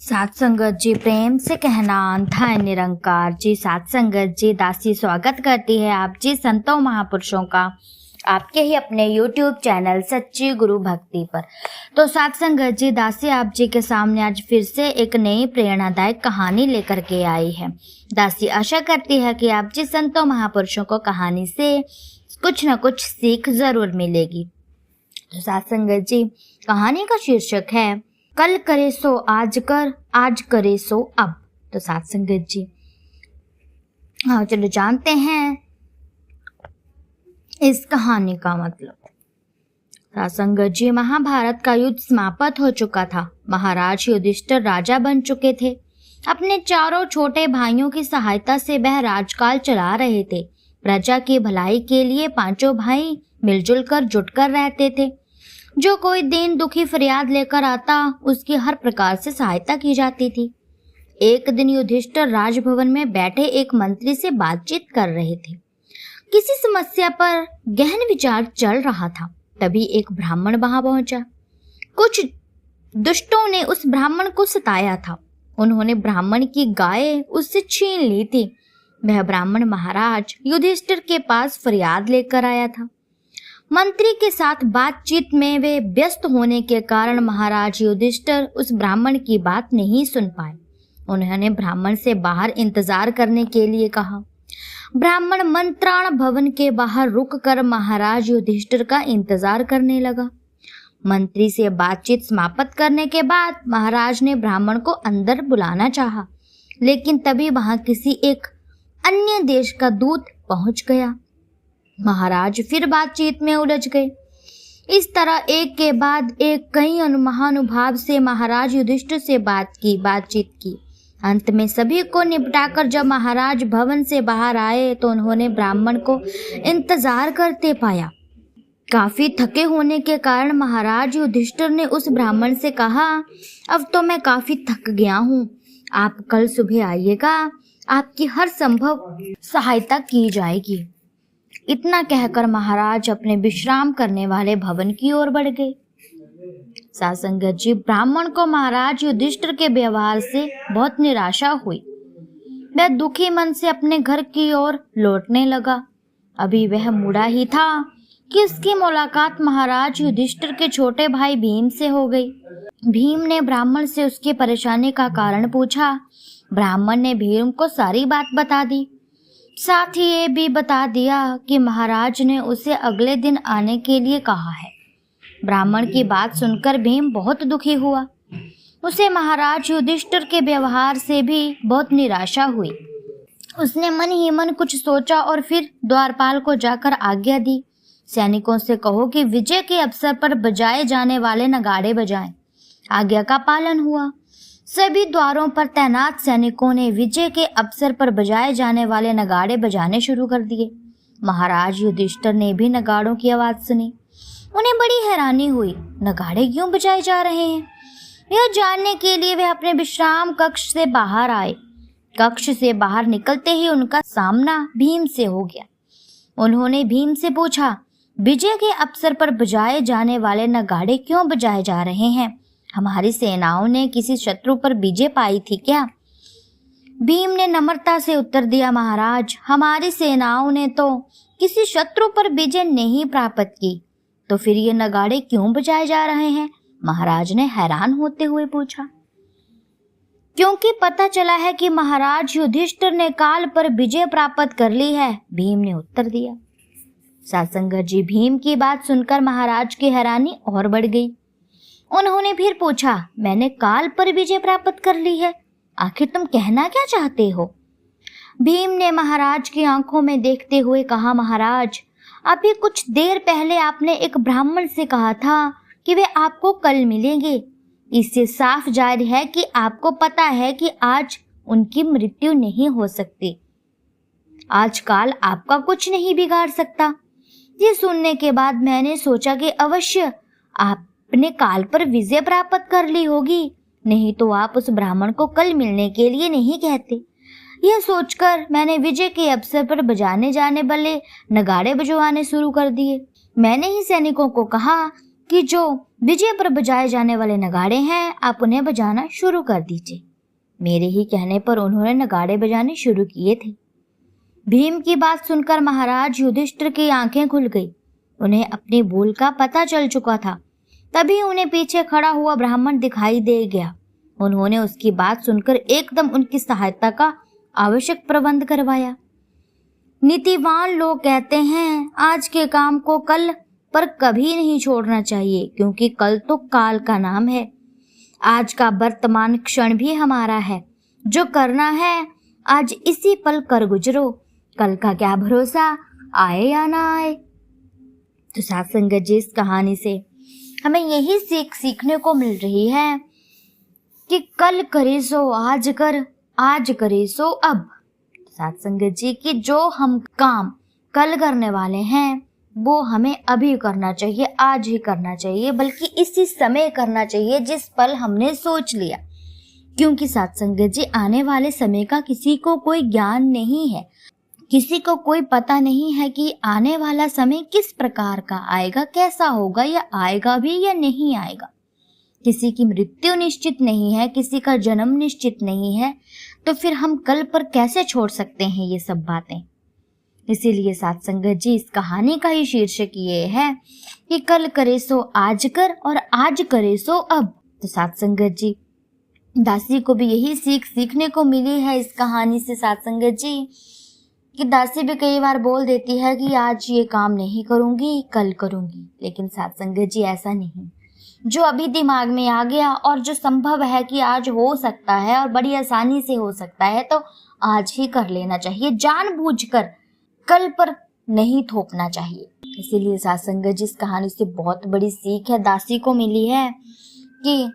सात संगत जी प्रेम से कहना था निरंकार जी। सात संगत जी दासी स्वागत करती है आप जी संतों महापुरुषों का आपके ही अपने YouTube चैनल सच्ची गुरु भक्ति पर। तो सात संगत जी दासी आप जी के सामने आज फिर से एक नई प्रेरणादायक कहानी लेकर के आई है। दासी आशा करती है कि आप जी संतों महापुरुषों को कहानी से कुछ न कुछ सीख जरूर मिलेगी। तो सात संगत जी कहानी का शीर्षक है कल करे सो आज कर, आज करे सो अब। तो सात संगत जी हाँ चलो जानते हैं इस कहानी का मतलब। सात संगत जी महाभारत का युद्ध समाप्त हो चुका था। महाराज युधिष्ठिर राजा बन चुके थे। अपने चारों छोटे भाइयों की सहायता से वह राजकाल चला रहे थे। प्रजा की भलाई के लिए पांचों भाई मिलजुल कर जुटकर रहते थे। जो कोई दीन दुखी फरियाद लेकर आता उसकी हर प्रकार से सहायता की जाती थी। एक दिन युधिष्ठिर राजभवन में बैठे एक मंत्री से बातचीत कर रहे थे। किसी समस्या पर गहन विचार चल रहा था। तभी एक ब्राह्मण वहां पहुंचा। कुछ दुष्टों ने उस ब्राह्मण को सताया था। उन्होंने ब्राह्मण की गाय उससे छीन ली थी। वह ब्राह्मण महाराज युधिष्ठिर के पास फरियाद लेकर आया था। मंत्री के साथ बातचीत में वे व्यस्त होने के कारण महाराज युधिष्ठिर उस ब्राह्मण की बात नहीं सुन पाए। उन्होंने ब्राह्मण से बाहर इंतजार करने के लिए कहा। ब्राह्मण मंत्राण भवन के बाहर रुककर महाराज युधिष्ठिर का इंतजार करने लगा। मंत्री से बातचीत समाप्त करने के बाद महाराज ने ब्राह्मण को अंदर बुलाना चाहा, लेकिन तभी वहां किसी एक अन्य देश का दूत पहुंच गया। महाराज फिर बातचीत में उलझ गए। इस तरह एक के बाद एक कई महानुभाव से महाराज युधिष्ठिर से बातचीत की। अंत में सभी को निपटाकर जब महाराज भवन से बाहर आए तो उन्होंने ब्राह्मण को इंतजार करते पाया। काफी थके होने के कारण महाराज युधिष्ठिर ने उस ब्राह्मण से कहा, अब तो मैं काफी थक गया हूँ, आप कल सुबह आइएगा, आपकी हर संभव सहायता की जाएगी। इतना कहकर महाराज अपने विश्राम करने वाले भवन की ओर बढ़ गए। सात संगत जी ब्राह्मण को महाराज युधिष्ठिर के व्यवहार से बहुत निराशा हुई। वह दुखी मन से अपने घर की ओर लौटने लगा। अभी वह मुड़ा ही था कि उसकी मुलाकात महाराज युधिष्ठिर के छोटे भाई भीम से हो गई। भीम ने ब्राह्मण से उसकी परेशानी का कारण पूछा। ब्राह्मण ने भीम को सारी बात बता दी। साथ ही ये भी बता दिया कि महाराज ने उसे अगले दिन आने के लिए कहा है। ब्राह्मण की बात सुनकर भीम बहुत दुखी हुआ। उसे महाराज युधिष्ठिर के व्यवहार से भी बहुत निराशा हुई। उसने मन ही मन कुछ सोचा और फिर द्वारपाल को जाकर आज्ञा दी, सैनिकों से कहो कि विजय के अवसर पर बजाए जाने वाले नगाड़े बजाएं। आज्ञा का पालन हुआ। सभी द्वारों पर तैनात सैनिकों ने विजय के अवसर पर बजाए जाने वाले नगाड़े बजाने शुरू कर दिए। महाराज युधिष्ठिर ने भी नगाड़ों की आवाज सुनी। उन्हें बड़ी हैरानी हुई, नगाड़े क्यों बजाए जा रहे हैं। यह जानने के लिए वे अपने विश्राम कक्ष से बाहर आए। कक्ष से बाहर निकलते ही उनका सामना भीम से हो गया। उन्होंने भीम से पूछा, विजय के अवसर पर बजाए जाने वाले नगाड़े क्यों बजाए जा रहे हैं? हमारी सेनाओं ने किसी शत्रु पर विजय पाई थी क्या? भीम ने नम्रता से उत्तर दिया, महाराज हमारी सेनाओं ने तो किसी शत्रु पर विजय नहीं प्राप्त की, तो फिर ये नगाड़े क्यों बजाए जा रहे हैं? महाराज ने हैरान होते हुए पूछा। क्योंकि पता चला है कि महाराज युधिष्ठिर ने काल पर विजय प्राप्त कर ली है, भीम ने उत्तर दिया। सात संगत जी भीम की बात सुनकर महाराज की हैरानी और बढ़ गई। उन्होंने फिर पूछा, मैंने काल पर विजय प्राप्त कर ली है, आखिर तुम कहना क्या चाहते हो? भीम ने महाराज की आंखों में देखते हुए कहा, महाराज अभी कुछ देर पहले आपने एक ब्राह्मण से कहा था कि वे आपको कल मिलेंगे। इससे साफ जाहिर है कि आपको पता है कि आज उनकी मृत्यु नहीं हो सकती। आज काल आपका कुछ नहीं बिगाड़ सकता। ये सुनने के बाद मैंने सोचा कि अवश्य आपने काल पर विजय प्राप्त कर ली होगी, नहीं तो आप उस ब्राह्मण को कल मिलने के लिए नहीं कहते। यह सोचकर मैंने विजय के अवसर पर बजाने जाने वाले नगाड़े बजवाने शुरू कर दिए। मैंने ही सैनिकों को कहा कि जो विजय पर बजाए जाने वाले नगाड़े हैं, आप उन्हें बजाना शुरू कर दीजिए। मेरे ही कहने पर उन्होंने नगाड़े बजाने शुरू किए थे। भीम की बात सुनकर महाराज युधिष्ठिर की आंखें खुल गई। उन्हें अपनी भूल का पता चल चुका था। तभी उन्हें पीछे खड़ा हुआ ब्राह्मण दिखाई दे गया। उन्होंने उसकी बात सुनकर एकदम उनकी सहायता का आवश्यक प्रबंध करवाया। नीतिवान लोग कहते हैं, आज के काम को कल पर कभी नहीं छोड़ना चाहिए, क्योंकि कल तो काल का नाम है। आज का वर्तमान क्षण भी हमारा है। जो करना है आज इसी पल कर गुजरो, कल का क्या भरोसा, आए या ना आए। तो साथ संगत जी, इस कहानी से हमें यही सीखने को मिल रही है कि कल करे सो आज कर, आज करे सो अब। साथ संगत जी, कि जो हम काम कल करने वाले हैं वो हमें अभी करना चाहिए, आज ही करना चाहिए, बल्कि इसी समय करना चाहिए जिस पल हमने सोच लिया। क्योंकि साथ संगत जी, आने वाले समय का किसी को कोई ज्ञान नहीं है। किसी को कोई पता नहीं है कि आने वाला समय किस प्रकार का आएगा, कैसा होगा, या आएगा भी या नहीं आएगा। किसी की मृत्यु निश्चित नहीं है, किसी का जन्म निश्चित नहीं है, तो फिर हम कल पर कैसे छोड़ सकते हैं ये सब बातें। इसीलिए साथ संगत जी, इस कहानी का ही शीर्षक ये है कि कल करे सो आज कर और आज करे सो अब। तो साथ संगत जी, दासी को भी यही सीखने को मिली है इस कहानी से साथ संगत जी, कि दासी भी कई बार बोल देती है कि आज ये काम नहीं करूंगी, कल करूंगी। लेकिन साथ संगत जी, ऐसा नहीं। जो अभी दिमाग में आ गया और जो संभव है कि आज हो सकता है और बड़ी आसानी से हो सकता है, तो आज ही कर लेना चाहिए। जानबूझकर कल पर नहीं थोपना चाहिए। इसीलिए साथ संगत जी, इस कहानी से बहुत बड़ी सीख है दासी को मिली है कि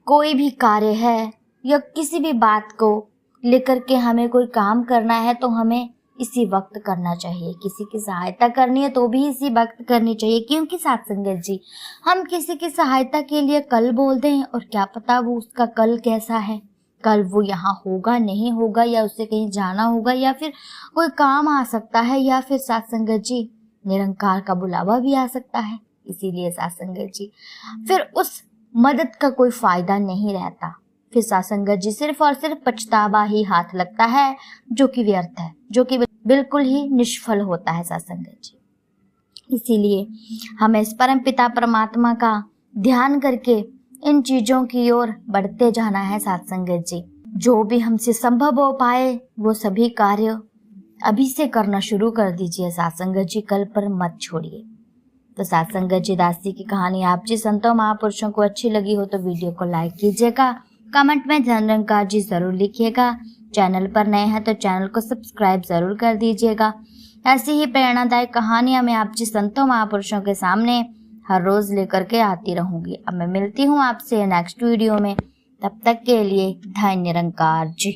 कोई भी कार्य है या किसी भी बात को लेकर के हमें कोई काम करना है तो हमें इसी वक्त करना चाहिए। किसी की सहायता करनी है तो भी इसी वक्त करनी चाहिए। क्योंकि साथ संगत जी, हम किसी की सहायता के लिए कल बोल दें और क्या पता वो उसका कल कैसा है, कल वो यहाँ होगा नहीं होगा, या उसे कहीं जाना होगा, या फिर कोई काम आ सकता है, या फिर साथ संगत जी निरंकार का बुलावा भी आ सकता है। इसीलिए साथ संगत जी, फिर उस मदद का कोई फायदा नहीं रहता। फिर साथ संगत जी, सिर्फ और सिर्फ पछतावा ही हाथ लगता है, जो कि व्यर्थ है, जो कि बिल्कुल ही निष्फल होता है साथ संगत जी। इसीलिए हमें इस परम पिता परमात्मा का ध्यान करके इन चीजों की ओर बढ़ते जाना है साथ संगत जी। जो भी हमसे संभव हो पाए वो सभी कार्य अभी से करना शुरू कर दीजिए साथ संगत जी, कल पर मत छोड़िए। तो साथ संगत जी, दासी की कहानी आप जी संतों महापुरुषों को अच्छी लगी हो तो वीडियो को लाइक कीजिएगा, कमेंट में जय निरंकार जी जरूर लिखिएगा। चैनल पर नए हैं तो चैनल को सब्सक्राइब जरूर कर दीजिएगा। ऐसी ही प्रेरणादायक कहानियां मैं आप जी संतों महापुरुषों के सामने हर रोज लेकर के आती रहूंगी। अब मैं मिलती हूँ आपसे नेक्स्ट वीडियो में। तब तक के लिए धन्य निरंकार जी।